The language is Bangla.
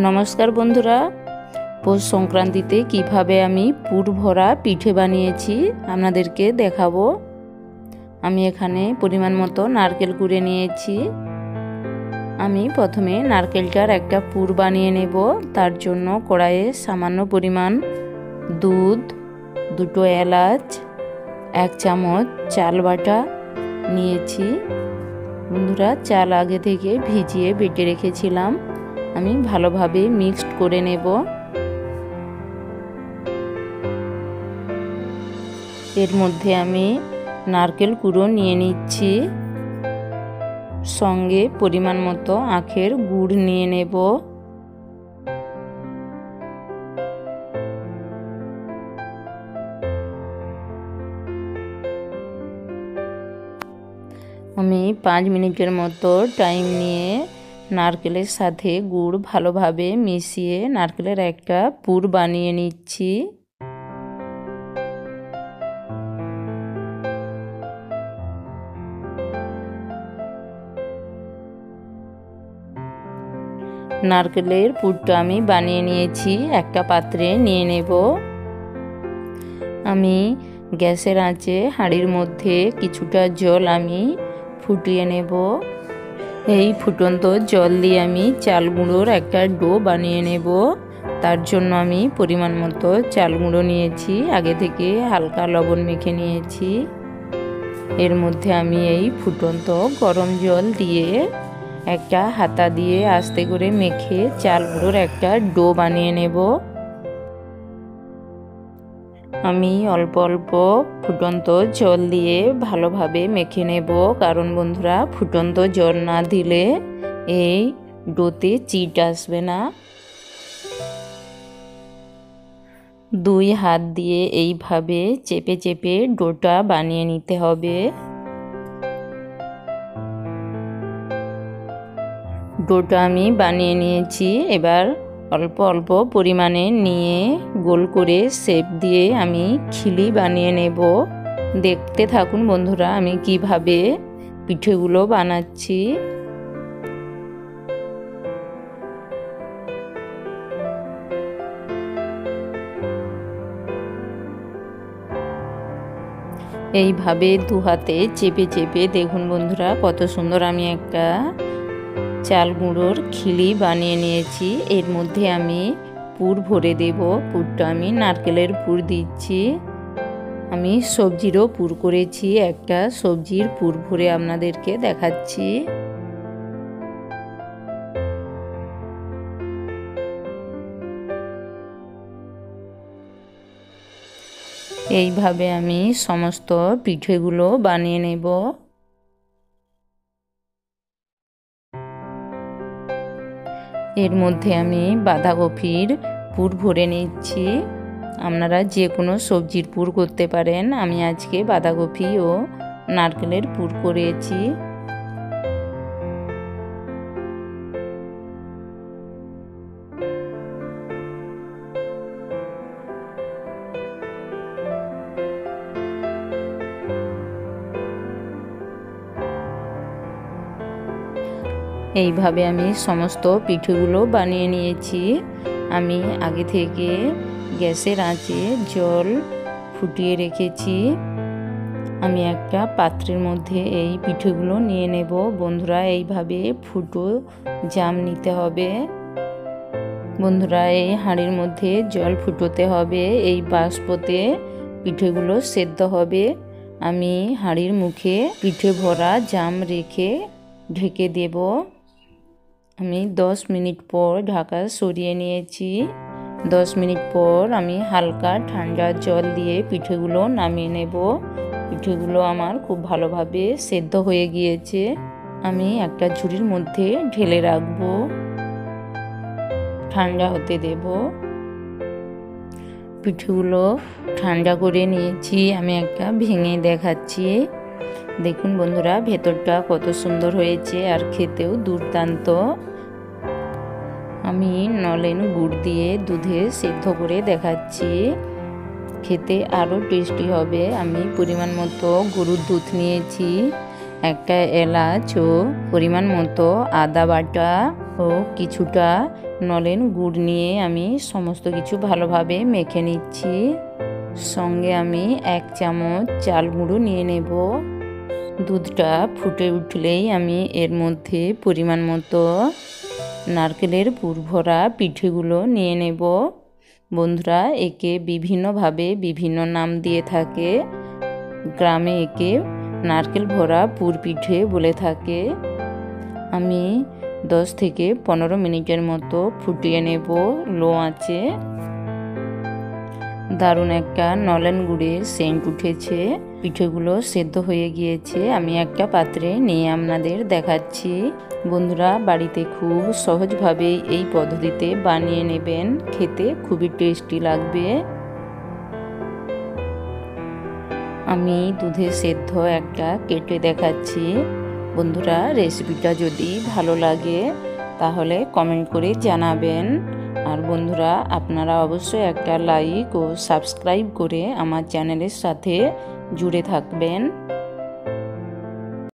নমস্কার বন্ধুরা, পৌষ সংক্রান্তিতে কিভাবে আমি পুর ভরা পিঠে বানিয়েছি আপনাদেরকে দেখাবো। আমি এখানে পরিমাণ মতো নারকেল কুড়ে নিয়েছি। আমি প্রথমে নারকেলটার একটা পুর বানিয়ে নেব। তার জন্য কড়াইয়ে সামান্য পরিমাণ দুধ, দুটো এলাচ, 1 চামচ চাল বাটা নিয়েছি। বন্ধুরা, চাল আগে থেকে ভিজিয়ে বেটে রেখেছিলাম। আমি ভালোভাবে মিক্সড করে নেব। এর মধ্যে আমি নারকেল কুড়ো নিয়ে নিচ্ছি, সঙ্গে পরিমাণ মতো আখের গুড় নিয়ে নেব। আমি 5 মিনিটের মতো টাইম নিয়ে নারকেলের সাথে গুড় ভালোভাবে মিশিয়ে নারকেলের একটা পুর বানিয়ে নিচ্ছি। নারকেলের পুরটা আমি বানিয়ে নিয়েছি, একটা পাত্রে নিয়ে নেব। আমি গ্যাসের আঁচে হাঁড়ির মধ্যে কিছুটা জল আমি ফুটিয়ে নেব। এই ফুটন্ত জল দিয়ে আমি চাল গুঁড়োর একটা ডো বানিয়ে নেব। তার জন্য আমি পরিমাণ মতো চাল গুঁড়ো নিয়েছি, আগে থেকে হালকা লবণ মেখে নিয়েছি। এর মধ্যে আমি এই ফুটন্ত গরম জল দিয়ে একটা হাতা দিয়ে আস্তে করে মেখে চাল গুঁড়োর একটা ডো বানিয়ে নেব। আমি অল্প অল্প ফুটন্ত জল দিয়ে ভালোভাবে মেখে নেব, কারণ বন্ধুরা, ফুটন্ত জল না দিলে এই ডোতে চিট আসবে না। 2 হাত দিয়ে এইভাবে চেপে চেপে ডোটা বানিয়ে নিতে হবে। ডোটা আমি বানিয়ে নিয়েছি। এবার অল্প অল্প পরিমাণে নিয়ে গোল করে শেপ দিয়ে আমি খিলি বানিয়ে নেব। দেখতে থাকুন বন্ধুরা, আমি কিভাবে পিঠেগুলো বানাচ্ছি। এইভাবে 2 হাতে চেপে চেপে দেখুন বন্ধুরা, কত সুন্দর আমি একটা চাল গুঁড়োর খিলি বানিয়ে নিয়েছি। এর মধ্যে আমি পুর ভরে দেব। পুরটা আমি নারকেলের পুর দিচ্ছি। আমি সবজিরও পুর করেছি, একটা সবজির পুর ভরে আপনাদেরকে দেখাচ্ছি। এইভাবে আমি সমস্ত পিঠেগুলো বানিয়ে নেব। এর মধ্যে আমি বাঁধাকপির পুর ভরে নিচ্ছি। আপনারা যে কোনো সবজির পুর করতে পারেন। আমি আজকে বাঁধাকপি ও নারকেলের পুর করেছি। এইভাবে আমি সমস্ত পিঠেগুলো বানিয়ে নিয়েছি। আমি আগে থেকে গ্যাসের আঁচে জল ফুটিয়ে রেখেছি। আমি একটা পাত্রের মধ্যে এই পিঠেগুলো নিয়ে নেব। বন্ধুরা, এইভাবে ফুটো জাম নিতে হবে। বন্ধুরা, এই হাঁড়ির মধ্যে জল ফুটোতে হবে, এই বাষ্পতে পিঠেগুলো সেদ্ধ হবে। আমি হাঁড়ির মুখে পিঠে ভরা জাম রেখে ঢেকে দেব। আমি 10 মিনিট পর ঢাকা সরিয়ে নিয়েছি। 10 মিনিট পর আমি হালকা ঠান্ডা জল দিয়ে পিঠেগুলো নামিয়ে নেব। পিঠেগুলো আমার খুব ভালোভাবে সেদ্ধ হয়ে গিয়েছে। আমি একটা ঝুড়ির মধ্যে ঢেলে রাখবো, ঠান্ডা হতে দেব। পিঠেগুলো ঠান্ডা করে নিয়েছি। আমি একটা ভেঙে দেখাচ্ছি। দেখুন বন্ধুরা, ভেতরটা কত সুন্দর হয়েছে আর খেতেও দুর্দান্ত। আমি নলেন গুড় দিয়ে দুধে সেদ্ধ করে দেখাচ্ছি, খেতে আরও টেস্টি হবে। আমি পরিমাণ মতো গরুর দুধ নিয়েছি, একটা এলাচ ও পরিমাণ মতো আদা বাটা, ও কিছুটা নলেন গুড় নিয়ে আমি সমস্ত কিছু ভালোভাবে মেখে নিচ্ছি। সঙ্গে আমি 1 চামচ চাল গুঁড়ো নিয়ে নেব। দুধটা ফুটে উঠলেই আমি এর মধ্যে পরিমাণ মতো নারকেলের পুর ভরা পিঠেগুলো নিয়ে নেব। বন্ধুরা, একে বিভিন্নভাবে বিভিন্ন নাম দিয়ে থাকে। গ্রামে একে নারকেল ভরা পুর পিঠে বলে থাকে। আমি 10 থেকে 15 মিনিটের মতো ফুটিয়ে নেব লো আঁচে। দারুণ একটা নলেন গুড়ের সেন্ট উঠেছে। পিঠেগুলো সেদ্ধ হয়ে গিয়েছে। আমি একটা পাত্রে নিয়ে আপনাদের দেখাচ্ছি। বন্ধুরা, বাড়িতে খুব সহজভাবে এই পদ্ধতিতে বানিয়ে নেবেন, খেতে খুবই টেস্টি লাগবে। আমি দুধে সেদ্ধ একটা কেটে দেখাচ্ছি। বন্ধুরা, রেসিপিটা যদি ভালো লাগে তাহলে কমেন্ট করে জানাবেন। আর বন্ধুরা, আপনারা অবশ্যই একটা লাইক ও সাবস্ক্রাইব করে আমার চ্যানেলের সাথে জুড়ে থাকবেন।